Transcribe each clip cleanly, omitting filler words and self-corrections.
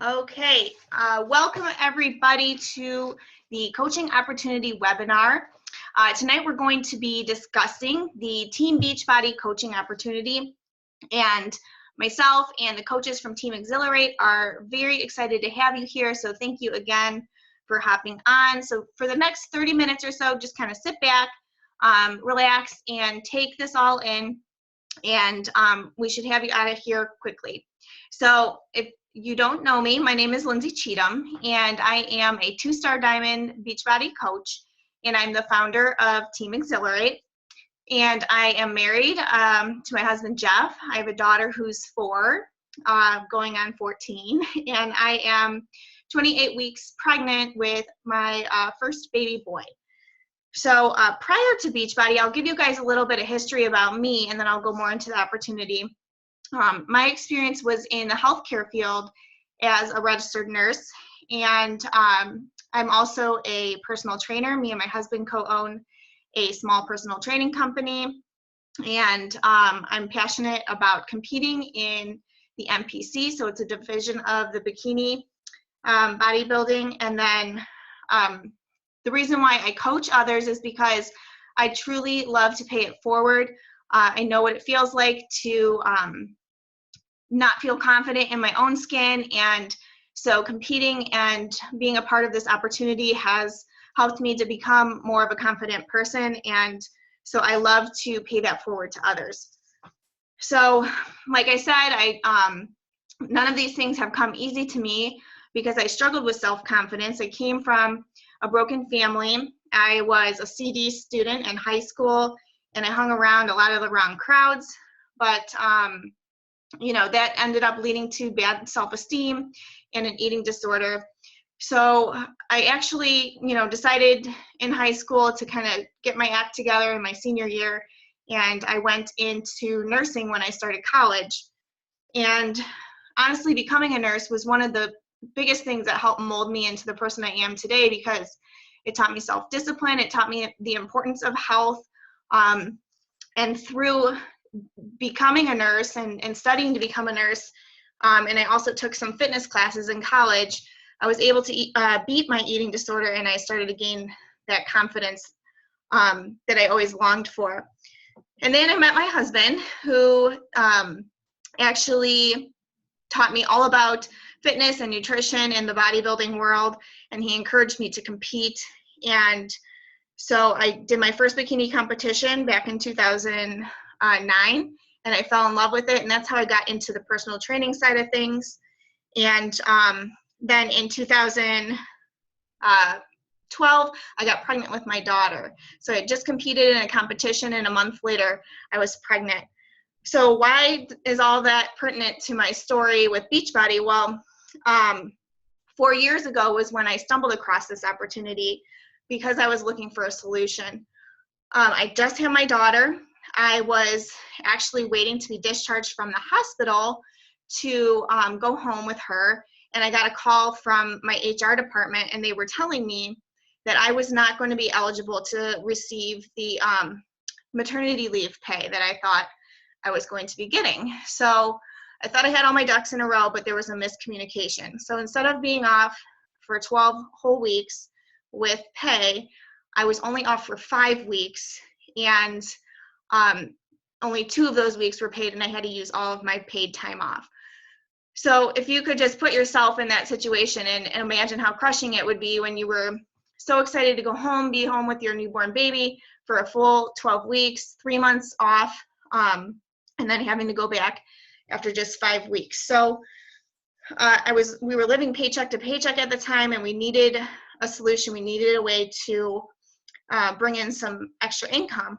Okay, welcome everybody to the Coaching Opportunity webinar. Tonight we're going to be discussing the Team Beachbody Coaching Opportunity, and myself and the coaches from Team Exhilarate are very excited to have you here, so thank you again for hopping on. So for the next 30 minutes or so, just kind of sit back, relax, and take this all in, and we should have you out of here quickly. So if you don't know me, my name is Lindsay Cheatham, and I am a 2-star Diamond Beachbody coach, and I'm the founder of Team Exhilarate. And I am married to my husband, Jeff. I have a daughter who's 4, going on 14, and I am 28 weeks pregnant with my first baby boy. So prior to Beachbody, I'll give you guys a little bit of history about me, and then I'll go more into the opportunity. My experience was in the healthcare field as a registered nurse, and I'm also a personal trainer. Me and my husband co-own a small personal training company, and I'm passionate about competing in the NPC, so it's a division of the bikini bodybuilding. And then the reason why I coach others is because I truly love to pay it forward. I know what it feels like to not feel confident in my own skin, and so competing and being a part of this opportunity has helped me to become more of a confident person, and so I love to pay that forward to others. So like I said, none of these things have come easy to me because I struggled with self-confidence. I came from a broken family. I was a CD student in high school, and I hung around a lot of the wrong crowds, but you know, that ended up leading to bad self-esteem and an eating disorder. So I actually, you know, decided in high school to kind of get my act together in my senior year, and I went into nursing when I started college. And honestly, becoming a nurse was one of the biggest things that helped mold me into the person I am today, because it taught me self-discipline, it taught me the importance of health, and through becoming a nurse and studying to become a nurse, and I also took some fitness classes in college, I was able to beat my eating disorder, and I started to gain that confidence that I always longed for. And then I met my husband, who actually taught me all about fitness and nutrition in the bodybuilding world, and he encouraged me to compete. And so I did my first bikini competition back in 2009, and I fell in love with it, and that's how I got into the personal training side of things. And then in 2012, I got pregnant with my daughter. So I just competed in a competition, and a month later, I was pregnant. So why is all that pertinent to my story with Beachbody? Well, 4 years ago was when I stumbled across this opportunity because I was looking for a solution. I just had my daughter. I was actually waiting to be discharged from the hospital to go home with her, and I got a call from my HR department, and they were telling me that I was not going to be eligible to receive the maternity leave pay that I thought I was going to be getting. So I thought I had all my ducks in a row, but there was a miscommunication. So instead of being off for 12 whole weeks with pay, I was only off for 5 weeks, and only 2 of those weeks were paid, and I had to use all of my paid time off. So if you could just put yourself in that situation and imagine how crushing it would be when you were so excited to go home, be home with your newborn baby for a full 12 weeks, 3 months off, and then having to go back after just 5 weeks. So we were living paycheck to paycheck at the time, and we needed a solution. We needed a way to bring in some extra income.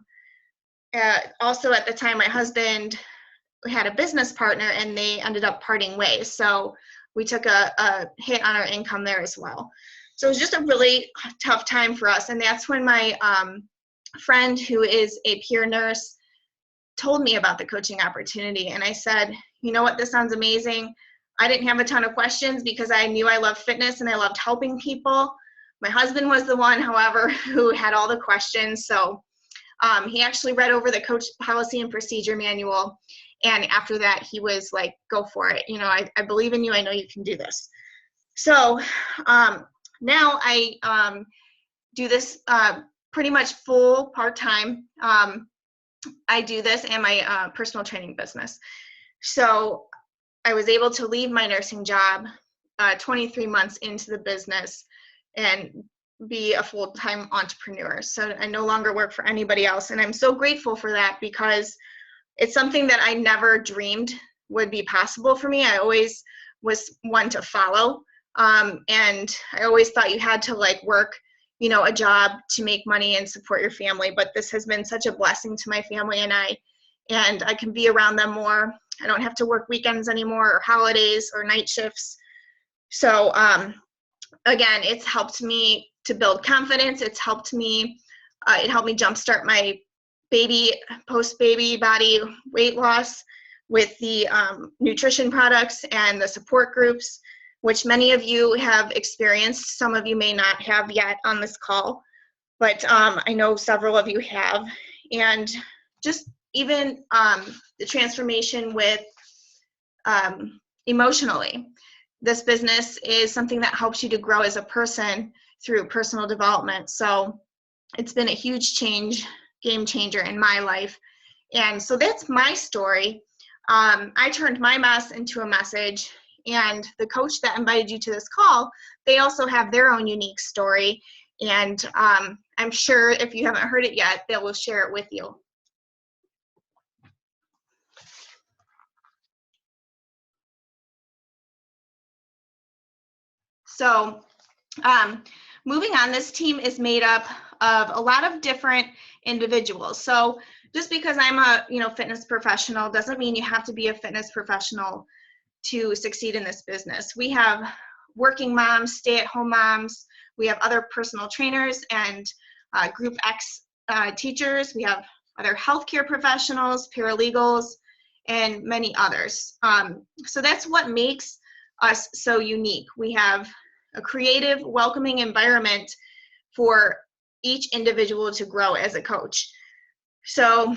Also at the time, my husband had a business partner, and they ended up parting ways. So we took a hit on our income there as well. So it was just a really tough time for us. And that's when my friend, who is a peer nurse, told me about the coaching opportunity. And I said, you know what, this sounds amazing. I didn't have a ton of questions because I knew I loved fitness and I loved helping people. My husband was the one, however, who had all the questions. So he actually read over the coach policy and procedure manual. And after that, he was like, go for it. You know, I believe in you. I know you can do this. So now I do this pretty much full part-time. I do this and my personal training business. So I was able to leave my nursing job 23 months into the business and be a full-time entrepreneur. So I no longer work for anybody else. And I'm so grateful for that because it's something that I never dreamed would be possible for me. I always was one to follow. And I always thought you had to like work, you know, a job to make money and support your family. But this has been such a blessing to my family and I can be around them more. I don't have to work weekends anymore or holidays or night shifts. So again, it's helped me to build confidence. It's helped me, it helped me jumpstart my post-baby body weight loss with the nutrition products and the support groups, which many of you have experienced. Some of you may not have yet on this call, but I know several of you have. And just even the transformation with emotionally. This business is something that helps you to grow as a person through personal development. So it's been a huge game changer in my life. And so that's my story. I turned my mess into a message, and the coach that invited you to this call, they also have their own unique story. And I'm sure if you haven't heard it yet, they will share it with you. So moving on, this team is made up of a lot of different individuals. So just because I'm a fitness professional doesn't mean you have to be a fitness professional to succeed in this business. We have working moms, stay-at-home moms. We have other personal trainers and Group X teachers. We have other healthcare professionals, paralegals, and many others. So that's what makes us so unique. We have a creative, welcoming environment for each individual to grow as a coach. So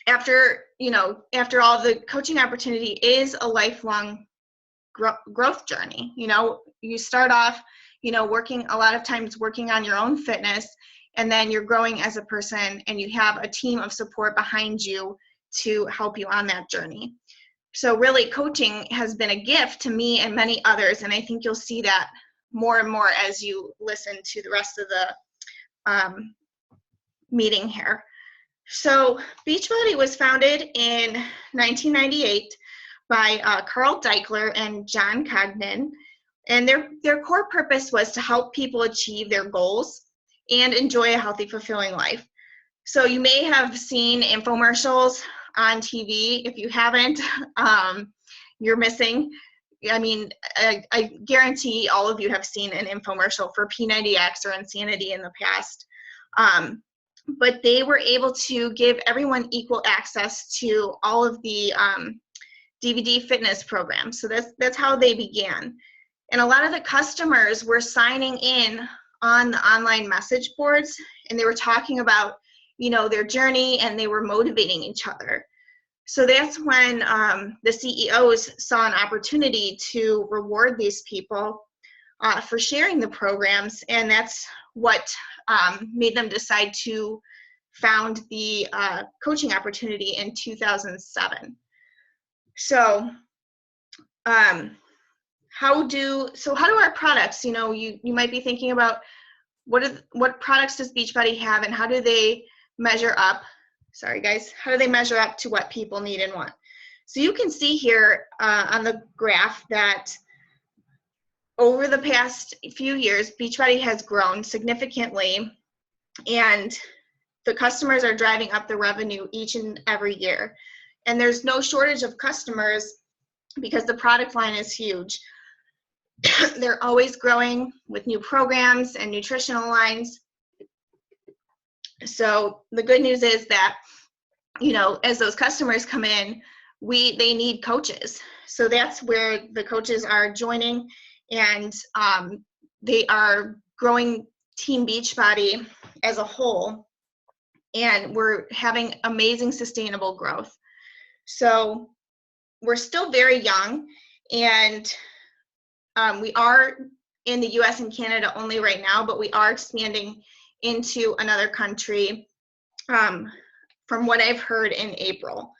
after all, the coaching opportunity is a lifelong growth journey. You start off, working a lot of times working on your own fitness, and then you're growing as a person and you have a team of support behind you to help you on that journey. So really, coaching has been a gift to me and many others, and I think you'll see that more and more as you listen to the rest of the meeting here. So Beachbody was founded in 1998 by Carl Deichler and John Cognan, and their core purpose was to help people achieve their goals and enjoy a healthy, fulfilling life. So you may have seen infomercials on TV. If you haven't, you're missing. I mean, I guarantee all of you have seen an infomercial for P90X or Insanity in the past. But they were able to give everyone equal access to all of the DVD fitness programs. So that's how they began. And a lot of the customers were signing in on the online message boards, and they were talking about, their journey, and they were motivating each other. So that's when the CEOs saw an opportunity to reward these people for sharing the programs, and that's what made them decide to found the coaching opportunity in 2007. So how do our products, you might be thinking about what products does Beachbody have and how do they measure up? Sorry guys, how do they measure up to what people need and want? So you can see here on the graph that over the past few years, Beachbody has grown significantly, and the customers are driving up the revenue each and every year. And there's no shortage of customers because the product line is huge. They're always growing with new programs and nutritional lines. So the good news is that, as those customers come in, they need coaches. So that's where the coaches are joining, and they are growing Team Beachbody as a whole, and we're having amazing sustainable growth. So we're still very young, and We are in the US and Canada only right now, but we are expanding into another country from what I've heard in April.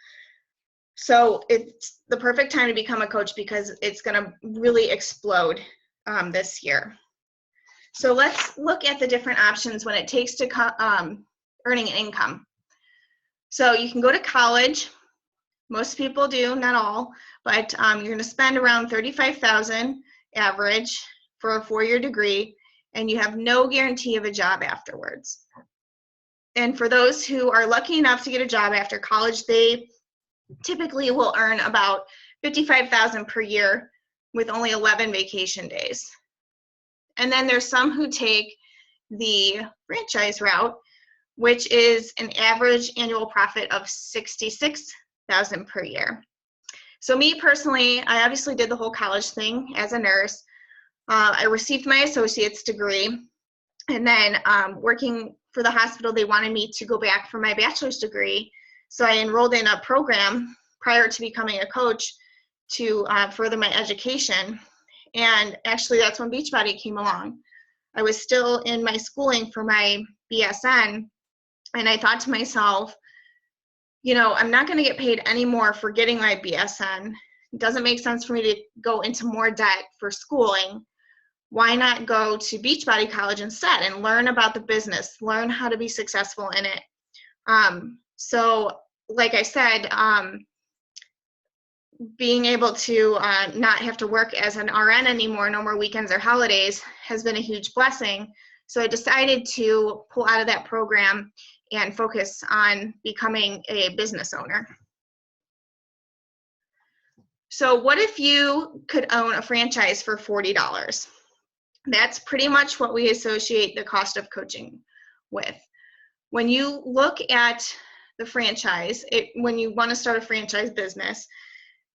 So it's the perfect time to become a coach because it's going to really explode this year. So let's look at the different options when it takes to earning an income. So you can go to college. Most people do, not all, but you're going to spend around $35,000 average for a 4-year degree, and you have no guarantee of a job afterwards. And for those who are lucky enough to get a job after college, they typically will earn about $55,000 per year with only 11 vacation days. And then there's some who take the franchise route, which is an average annual profit of $66,000 per year. So me personally, I obviously did the whole college thing as a nurse. I received my associate's degree, and then working for the hospital, they wanted me to go back for my bachelor's degree. So I enrolled in a program prior to becoming a coach to further my education. And actually that's when Beachbody came along. I was still in my schooling for my BSN, and I thought to myself, you know, I'm not going to get paid any more for getting my BSN. It doesn't make sense for me to go into more debt for schooling. Why not go to Beachbody College instead and learn about the business, learn how to be successful in it? So like I said, being able to not have to work as an RN anymore, no more weekends or holidays, has been a huge blessing. So I decided to pull out of that program and focus on becoming a business owner. So what if you could own a franchise for $40? That's pretty much what we associate the cost of coaching with. When you look at the franchise, when you want to start a franchise business,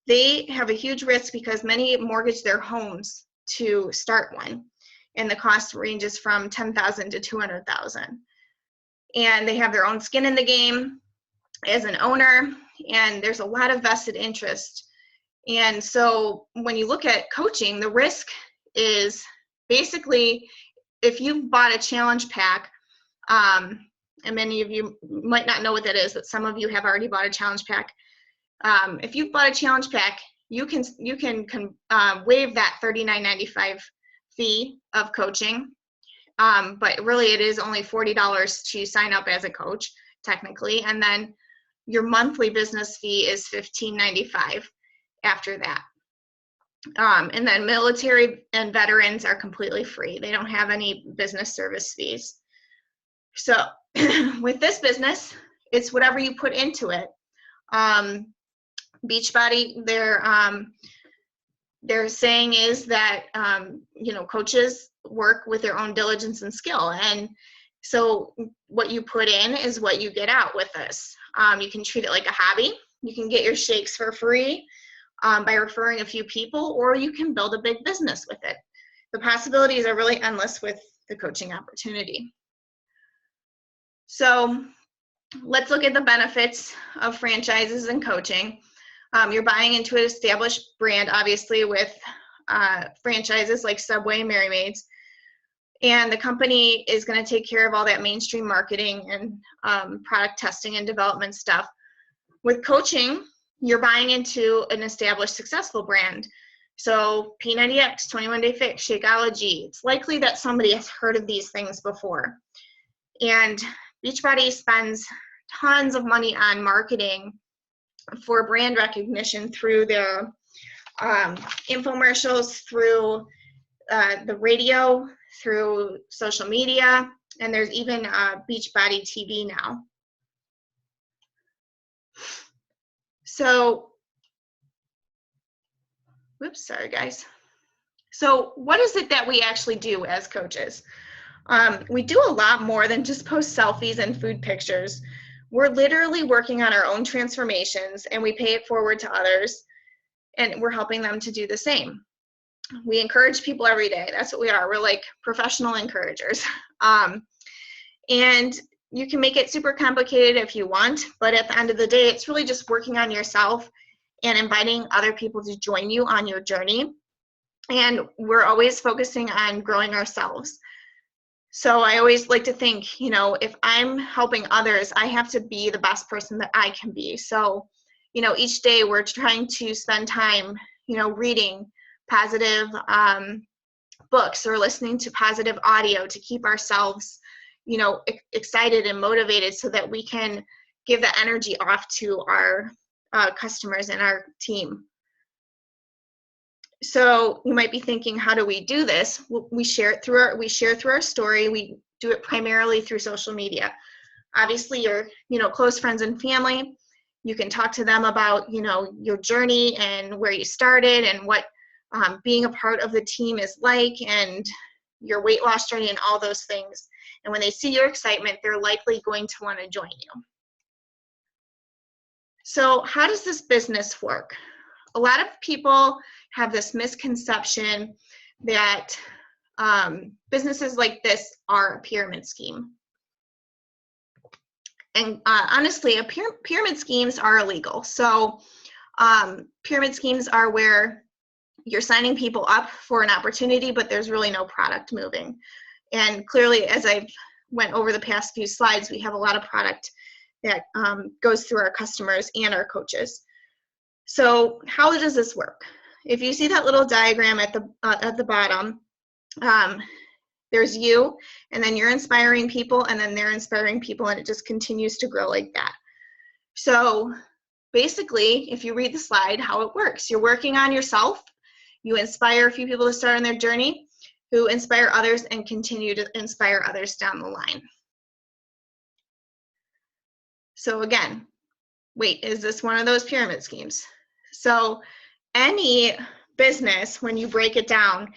they have a huge risk because many mortgage their homes to start one, and the cost ranges from $10,000 to $200,000. And they have their own skin in the game as an owner, and there's a lot of vested interest. And so when you look at coaching, the risk is basically, if you've bought a challenge pack, and many of you might not know what that is, but some of you have already bought a challenge pack. If you've bought a challenge pack, you can waive that $39.95 fee of coaching, but really it is only $40 to sign up as a coach, technically, and then your monthly business fee is $15.95 after that. And then military and veterans are completely free. They don't have any business service fees. So with this business, it's whatever you put into it. Beachbody, their saying is that you know, coaches work with their own diligence and skill, and so what you put in is what you get out with this. You can treat it like a hobby. You can get your shakes for free by referring a few people, or you can build a big business with it. The possibilities are really endless with the coaching opportunity. So let's look at the benefits of franchises and coaching. You're buying into an established brand, obviously, with franchises like Subway and Mary Maids. And the company is going to take care of all that mainstream marketing and product testing and development stuff. With coaching, you're buying into an established, successful brand. So P90X, 21 Day Fix, Shakeology. It's likely that somebody has heard of these things before. And Beachbody spends tons of money on marketing for brand recognition through their infomercials, through the radio, through social media, and there's even Beachbody TV now. So, whoops, sorry guys. So what is it that we actually do as coaches? We do a lot more than just post selfies and food pictures. We're literally working on our own transformations, and we pay it forward to others, and we're helping them to do the same. We encourage people every day. That's what we are. We're like professional encouragers. And you can make it super complicated if you want, but at the end of the day, it's really just working on yourself and inviting other people to join you on your journey. and we're always focusing on growing ourselves. So I always like to think, you know, if I'm helping others, I have to be the best person that I can be. So, you know, each day we're trying to spend time, you know, reading positive books or listening to positive audio to keep ourselves, you know, excited and motivated so that we can give the energy off to our customers and our team. So you might be thinking, how do we do this? We share it through our story. We do it primarily through social media. Obviously, your close friends and family, you can talk to them about your journey and where you started and what being a part of the team is like, and your weight loss journey and all those things. And when they see your excitement, they're likely going to want to join you. So how does this business work? A lot of people have this misconception that businesses like this are a pyramid scheme. And honestly, pyramid schemes are illegal. So pyramid schemes are where you're signing people up for an opportunity, but there's really no product moving. And clearly, as I've went over the past few slides, we have a lot of product that goes through our customers and our coaches. So how does this work? If you see that little diagram at the bottom, there's you, and then you're inspiring people, and then they're inspiring people, and it just continues to grow like that. So basically, if you read the slide, how it works, you're working on yourself, you inspire a few people to start on their journey, who inspire others and continue to inspire others down the line. So again, wait, is this one of those pyramid schemes? So any business, when you break it down,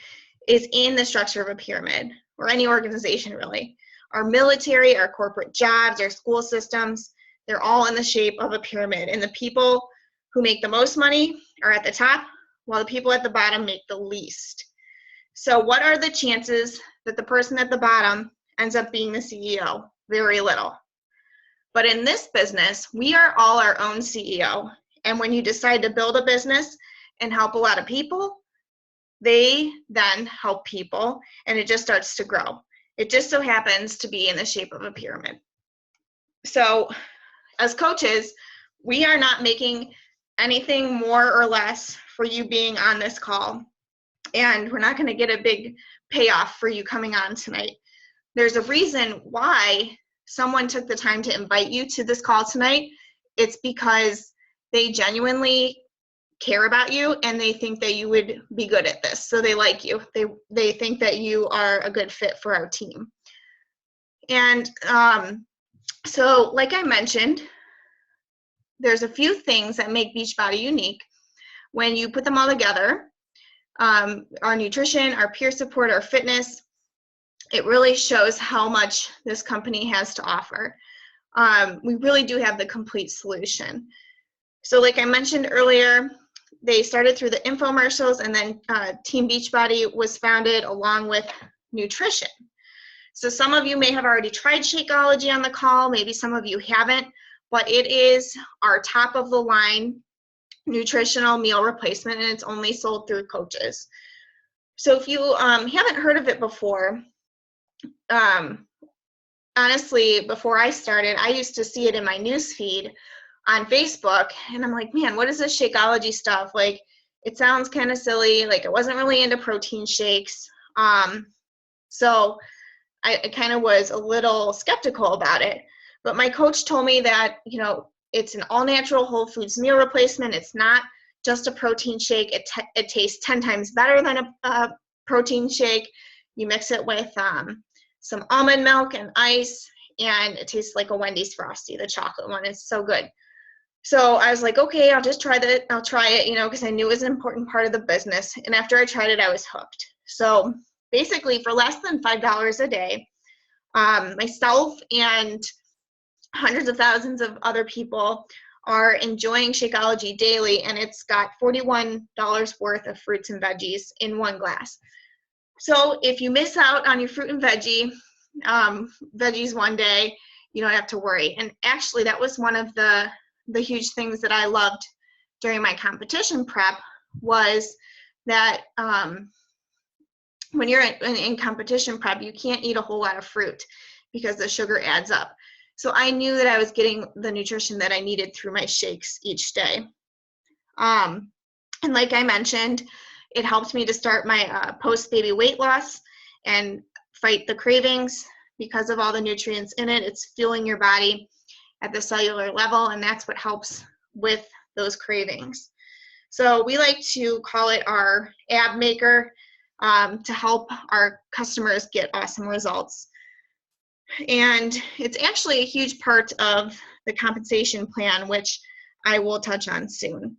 is in the structure of a pyramid, or any organization really. Our military, our corporate jobs, our school systems, they're all in the shape of a pyramid. And the people who make the most money are at the top, while the people at the bottom make the least. So what are the chances that the person at the bottom ends up being the CEO? Very little. But in this business, we are all our own CEO. And when you decide to build a business and help a lot of people, they then help people, and it just starts to grow. It just so happens to be in the shape of a pyramid. So as coaches, we are not making anything more or less for you being on this call. And we're not going to get a big payoff for you coming on tonight. There's a reason why someone took the time to invite you to this call tonight. It's because they genuinely care about you and they think that you would be good at this. So they like you. They think that you are a good fit for our team. And so like I mentioned, there's a few things that make Beachbody unique. When you put them all together, our nutrition, our peer support, our fitness, it really shows how much this company has to offer. We really do have the complete solution. So like I mentioned earlier, they started through the infomercials, and then Team Beachbody was founded along with nutrition. So some of you may have already tried Shakeology on the call, maybe some of you haven't, but it is our top of the line nutritional meal replacement, and it's only sold through coaches. So if you haven't heard of it before, honestly, before I started, I used to see it in my news feed on Facebook, and I'm like, man, what is this Shakeology stuff? Like, it sounds kind of silly. Like, I wasn't really into protein shakes. So I kind of was a little skeptical about it. But my coach told me that, it's an all-natural whole foods meal replacement. It's not just a protein shake. It tastes 10 times better than a protein shake. You mix it with some almond milk and ice, and it tastes like a Wendy's Frosty, the chocolate one. It's so good. So I was like, okay, I'll just try that. I'll try it, because I knew it was an important part of the business. And after I tried it, I was hooked. So basically, for less than $5 a day, myself and hundreds of thousands of other people are enjoying Shakeology daily, and it's got $41 worth of fruits and veggies in one glass. So if you miss out on your fruit and veggies one day, you don't have to worry. And actually, that was one of the huge things that I loved during my competition prep, was that when you're in competition prep, you can't eat a whole lot of fruit because the sugar adds up. So I knew that I was getting the nutrition that I needed through my shakes each day. And like I mentioned, it helped me to start my post-baby weight loss and fight the cravings because of all the nutrients in it. It's fueling your body at the cellular level, and that's what helps with those cravings. So we like to call it our ab maker to help our customers get awesome results. And it's actually a huge part of the compensation plan, which I will touch on soon.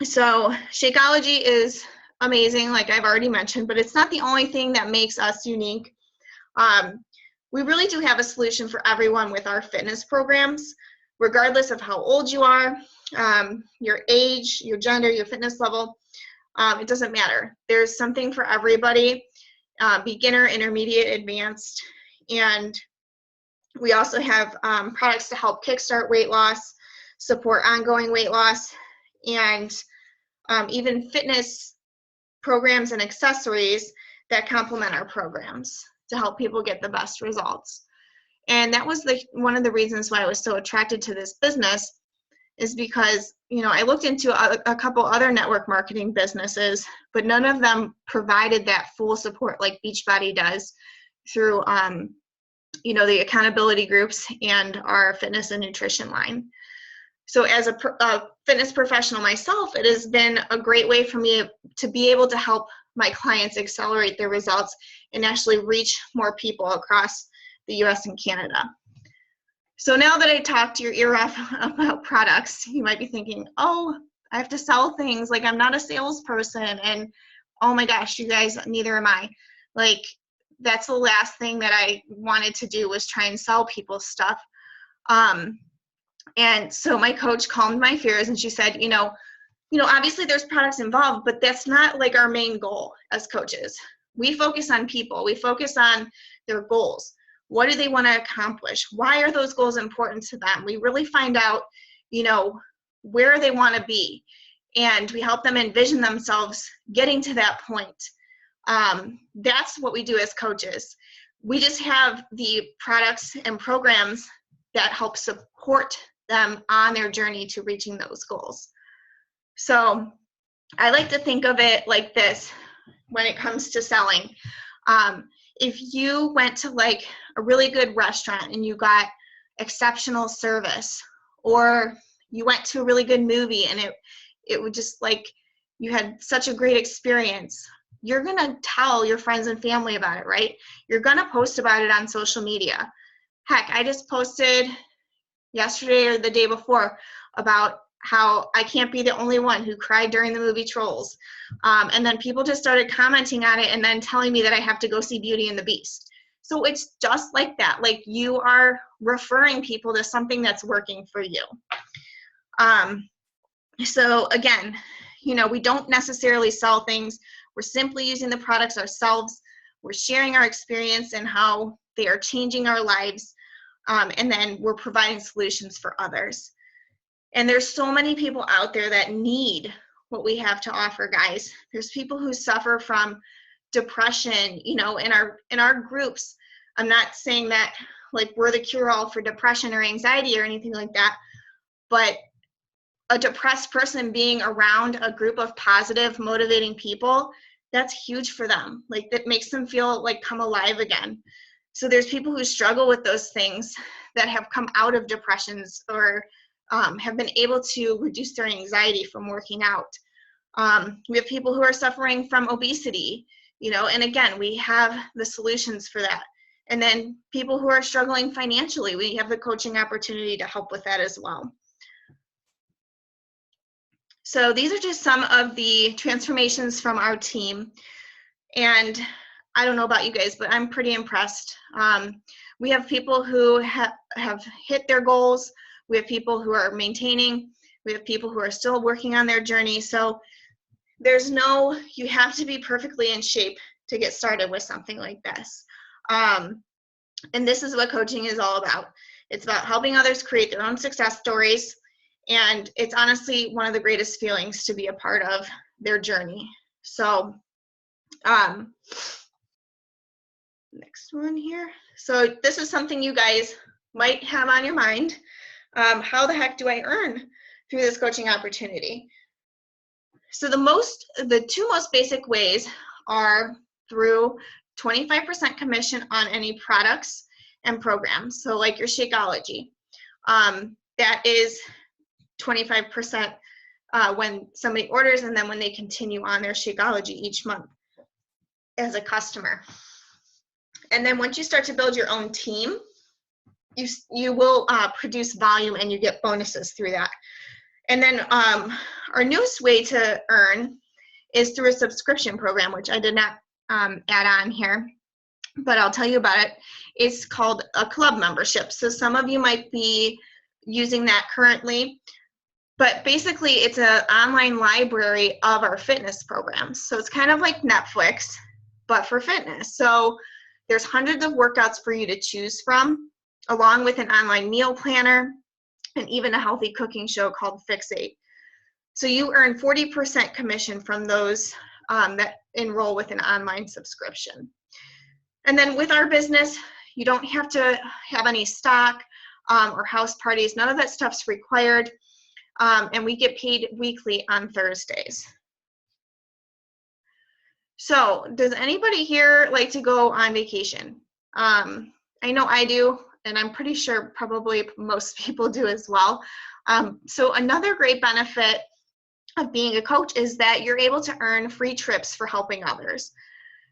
So Shakeology is amazing, like I've already mentioned, but it's not the only thing that makes us unique. We really do have a solution for everyone with our fitness programs, regardless of how old you are, your age, your gender, your fitness level. It doesn't matter. There's something for everybody, beginner, intermediate, advanced, and we also have products to help kickstart weight loss, support ongoing weight loss, and even fitness programs and accessories that complement our programs to help people get the best results. And that was one of the reasons why I was so attracted to this business, is because, you know, I looked into a couple other network marketing businesses, but none of them provided that full support like Beachbody does through, you know, the accountability groups and our fitness and nutrition line. So as a fitness professional myself, it has been a great way for me to be able to help my clients accelerate their results and actually reach more people across the US and Canada. So now that I talked your ear off about products, you might be thinking, oh, I have to sell things, like I'm not a salesperson, and oh my gosh, you guys, neither am I. Like, that's the last thing that I wanted to do, was try and sell people stuff. And so my coach calmed my fears, and she said, you know, obviously there's products involved, but that's not like our main goal as coaches. We focus on people. We focus on their goals. What do they want to accomplish? Why are those goals important to them? We really find out, you know, where they want to be, and we help them envision themselves getting to that point. That's what we do as coaches. We just have the products and programs that help support them on their journey to reaching those goals. So I like to think of it like this when it comes to selling. If you went to like a really good restaurant and you got exceptional service, or you went to a really good movie and it would just, like, you had such a great experience, you're gonna tell your friends and family about it, right? You're gonna post about it on social media. Heck, I just posted yesterday or the day before about how I can't be the only one who cried during the movie Trolls. And then people just started commenting on it and then telling me that I have to go see Beauty and the Beast. So it's just like that. Like, you are referring people to something that's working for you. So again, you know, we don't necessarily sell things. We're simply using the products ourselves. We're sharing our experience and how they are changing our lives. And then we're providing solutions for others. And there's so many people out there that need what we have to offer, guys. There's people who suffer from depression, you know, in our groups. I'm not saying that like we're the cure-all for depression or anxiety or anything like that, but a depressed person being around a group of positive, motivating people, that's huge for them. Like, that makes them feel like come alive again. So there's people who struggle with those things that have come out of depressions, or have been able to reduce their anxiety from working out. We have people who are suffering from obesity, you know, and again, we have the solutions for that. And then people who are struggling financially, we have the coaching opportunity to help with that as well. So these are just some of the transformations from our team. And I don't know about you guys, but I'm pretty impressed. We have people who have hit their goals. We have people who are maintaining. We have people who are still working on their journey. So there's no, you have to be perfectly in shape to get started with something like this. And this is what coaching is all about. It's about helping others create their own success stories. And it's honestly one of the greatest feelings to be a part of their journey. So Next one here. So this is something you guys might have on your mind. How the heck do I earn through this coaching opportunity? So the two most basic ways are through 25% commission on any products and programs. So like your Shakeology, that is 25% when somebody orders, and then when they continue on their Shakeology each month as a customer. And then once you start to build your own team, you will produce volume and you get bonuses through that. And then our newest way to earn is through a subscription program, which I did not add on here, but I'll tell you about it. It's called a club membership. So some of you might be using that currently, but basically it's an online library of our fitness programs. So it's kind of like Netflix, but for fitness. So there's hundreds of workouts for you to choose from, along with an online meal planner and even a healthy cooking show called Fix8. So you earn 40% commission from those that enroll with an online subscription. And then with our business, you don't have to have any stock or house parties. None of that stuff's required. And we get paid weekly on Thursdays. So does anybody here like to go on vacation? I know I do, and I'm pretty sure probably most people do as well. So another great benefit of being a coach is that you're able to earn free trips for helping others.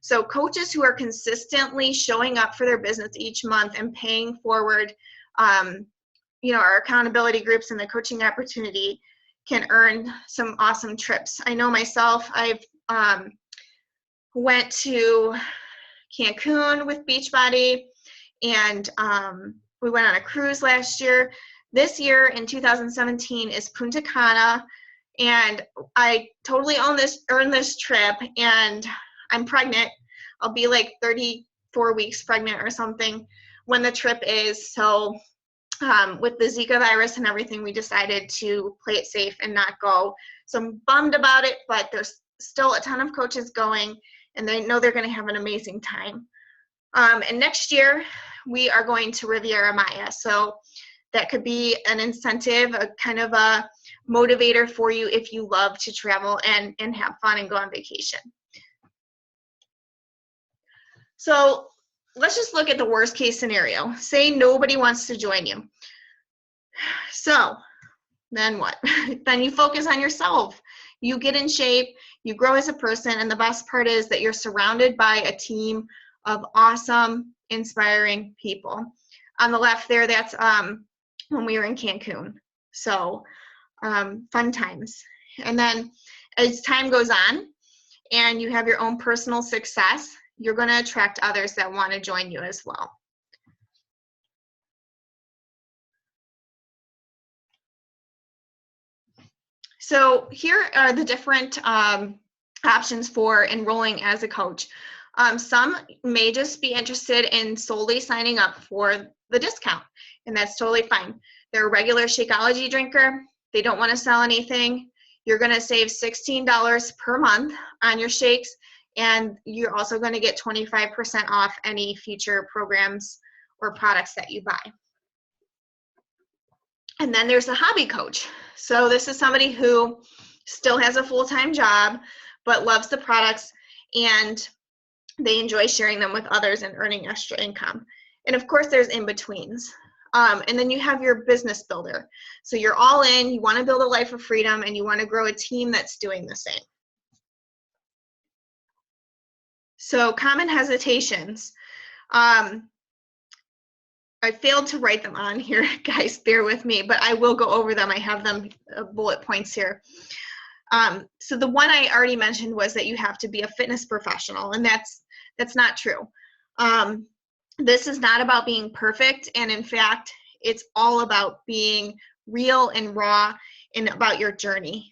So coaches who are consistently showing up for their business each month and paying forward, our accountability groups and the coaching opportunity can earn some awesome trips. I know myself, I've went to Cancun with Beachbody, and we went on a cruise last year. This year in 2017 is Punta Cana, and I totally earned this trip, and I'm pregnant. I'll be like 34 weeks pregnant or something when the trip is. So with the Zika virus and everything, we decided to play it safe and not go. So I'm bummed about it, but there's still a ton of coaches going, and they know they're going to have an amazing time. And next year, we are going to Riviera Maya. So that could be an incentive, a kind of a motivator for you if you love to travel and have fun and go on vacation. So let's just look at the worst case scenario. Say nobody wants to join you. So then what? Then you focus on yourself. You get in shape, you grow as a person, and the best part is that you're surrounded by a team of awesome, inspiring people. On the left there, that's when we were in Cancun. So fun times. And then as time goes on and you have your own personal success, you're going to attract others that want to join you as well. So here are the different options for enrolling as a coach. Some may just be interested in solely signing up for the discount, and that's totally fine. They're a regular Shakeology drinker. They don't want to sell anything. You're going to save $16 per month on your shakes, and you're also going to get 25% off any future programs or products that you buy. And then there's a hobby coach. So this is somebody who still has a full-time job but loves the products, and they enjoy sharing them with others and earning extra income. And of course, there's in-betweens. And then you have your business builder. So you're all in, you want to build a life of freedom, and you want to grow a team that's doing the same. So common hesitations. I failed to write them on here, guys, bear with me, but I will go over them. I have them bullet points here. So the one I already mentioned was that you have to be a fitness professional, and that's not true. This is not about being perfect, and in fact, it's all about being real and raw and about your journey.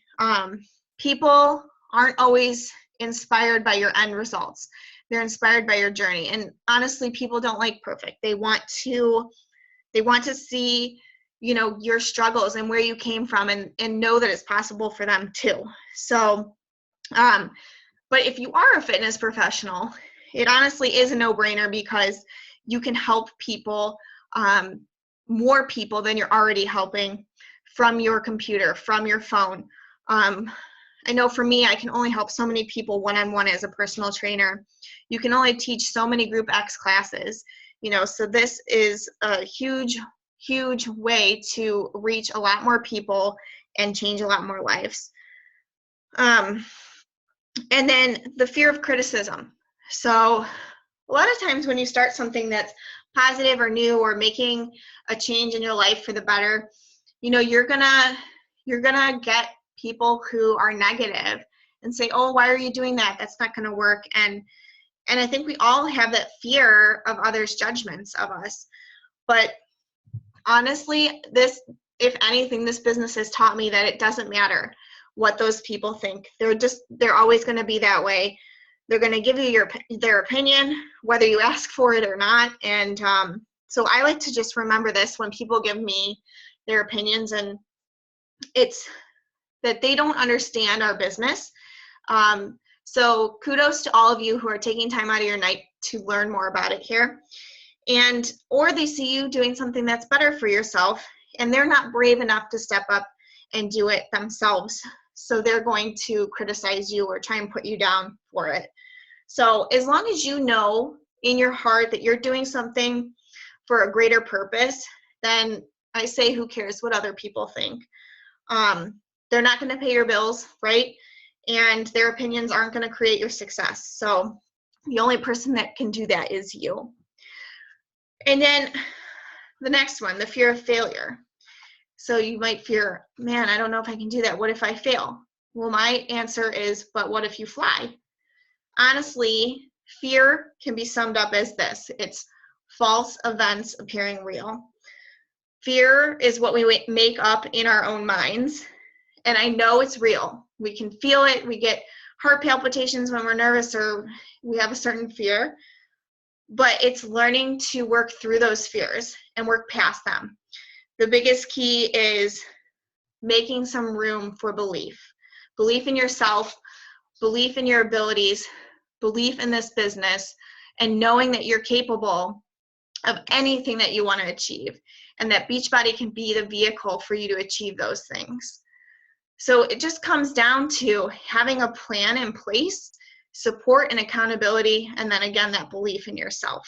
People aren't always inspired by your end results. They're inspired by your journey. And honestly, people don't like perfect. They want to see, your struggles and where you came from, and know that it's possible for them too. So, But if you are a fitness professional, it honestly is a no-brainer because you can help people, more people than you're already helping from your computer, from your phone. I know for me, I can only help so many people one-on-one as a personal trainer. You can only teach so many Group X classes, so this is a huge, huge way to reach a lot more people and change a lot more lives. And then the fear of criticism. So a lot of times when you start something that's positive or new or making a change in your life for the better, you're gonna get people who are negative and say, oh, why are you doing that? That's not gonna work. And I think we all have that fear of others' judgments of us. But honestly, if anything, this business has taught me that it doesn't matter what those people think. They're always gonna be that way. They're going to give you their opinion, whether you ask for it or not. And so I like to just remember this when people give me their opinions, and it's that they don't understand our business. So kudos to all of you who are taking time out of your night to learn more about it here. Or they see you doing something that's better for yourself, and they're not brave enough to step up and do it themselves. So they're going to criticize you or try and put you down for it. So as long as you know in your heart that you're doing something for a greater purpose, then I say, who cares what other people think? They're not going to pay your bills, right? And their opinions aren't going to create your success. So the only person that can do that is you. And then the next one, the fear of failure. So you might fear, man, I don't know if I can do that. What if I fail? Well, my answer is, but what if you fly? Honestly, fear can be summed up as this. It's false events appearing real. Fear is what we make up in our own minds. And I know it's real. We can feel it. We get heart palpitations when we're nervous or we have a certain fear. But it's learning to work through those fears and work past them. The biggest key is making some room for belief. Belief in yourself, belief in your abilities, belief in this business, and knowing that you're capable of anything that you want to achieve, and that Beachbody can be the vehicle for you to achieve those things. So it just comes down to having a plan in place, support and accountability, and then again, that belief in yourself.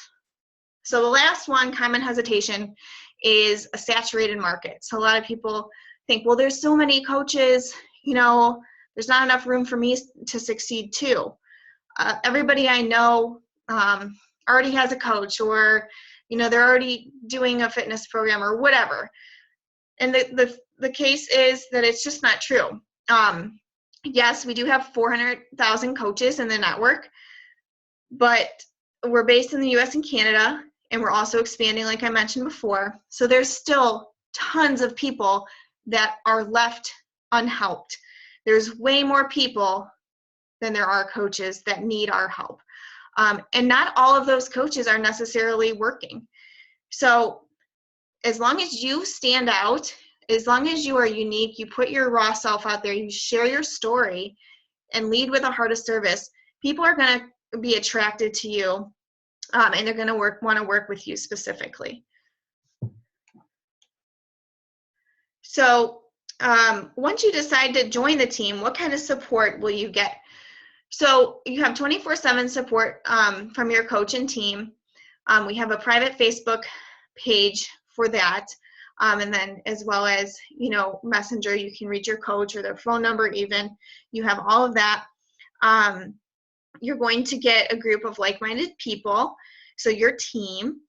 So the last one, common hesitation, is a saturated market. So a lot of people think, well, there's so many coaches, there's not enough room for me to succeed too. Everybody I know already has a coach, or they're already doing a fitness program or whatever. And the case is that it's just not true. Yes, we do have 400,000 coaches in the network, but we're based in the US and Canada, and we're also expanding, like I mentioned before. So there's still tons of people that are left unhelped. There's way more people than there are coaches that need our help. And not all of those coaches are necessarily working. So as long as you stand out, as long as you are unique, you put your raw self out there, you share your story and lead with a heart of service, people are going to be attracted to you, and they're going to want to work with you specifically. So once you decide to join the team, what kind of support will you get? So you have 24/7 support from your coach and team. We have a private Facebook page for that. And then as well as, Messenger, you can reach your coach or their phone number even. You have all of that. You're going to get a group of like-minded people, so your team.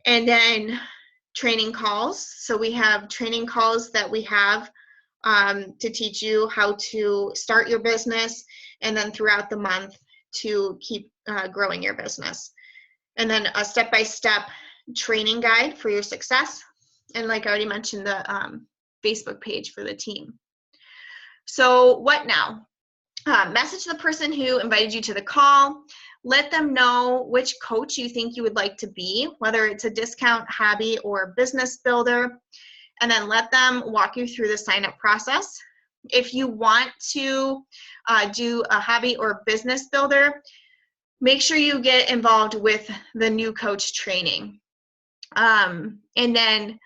And then training calls. So we have training calls that we have to teach you how to start your business, and then throughout the month to keep growing your business. And then a step-by-step training guide for your success. And like I already mentioned, the Facebook page for the team. So what now? Message the person who invited you to the call. Let them know which coach you think you would like to be, whether it's a discount, hobby, or business builder. And then let them walk you through the sign-up process. If you want to do a hobby or business builder, make sure you get involved with the new coach training. And then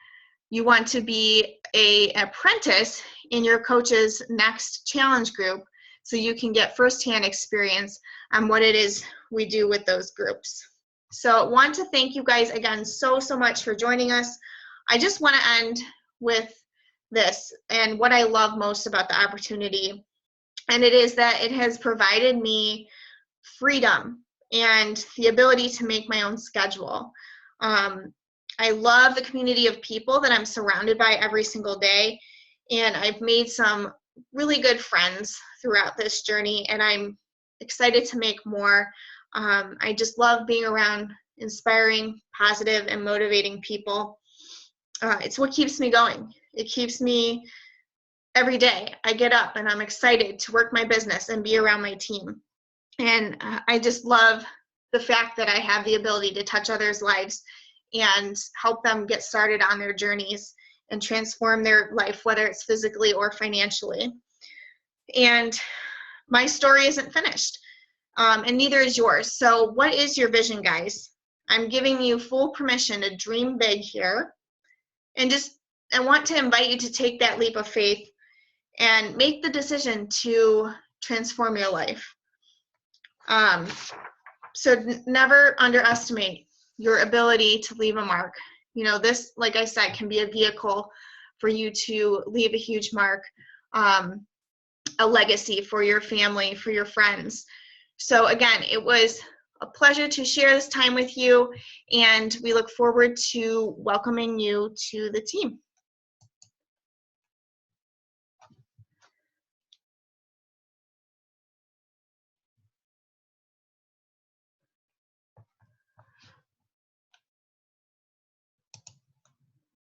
you want to be an apprentice in your coach's next challenge group so you can get firsthand experience on what it is we do with those groups. So I want to thank you guys again so much for joining us. I just want to end with this and what I love most about the opportunity, and it is that it has provided me freedom and the ability to make my own schedule. I love the community of people that I'm surrounded by every single day, and I've made some really good friends throughout this journey, and I'm excited to make more. I just love being around inspiring, positive, and motivating people. It's what keeps me going. It keeps me every day. I get up and I'm excited to work my business and be around my team. And I just love the fact that I have the ability to touch others' lives and help them get started on their journeys and transform their life, whether it's physically or financially. And my story isn't finished, and neither is yours. So what is your vision, guys? I'm giving you full permission to dream big here, and I want to invite you to take that leap of faith and make the decision to transform your life. So never underestimate your ability to leave a mark. You know, this, like I said, can be a vehicle for you to leave a huge mark, a legacy for your family, for your friends. So again, it was a pleasure to share this time with you, and we look forward to welcoming you to the team.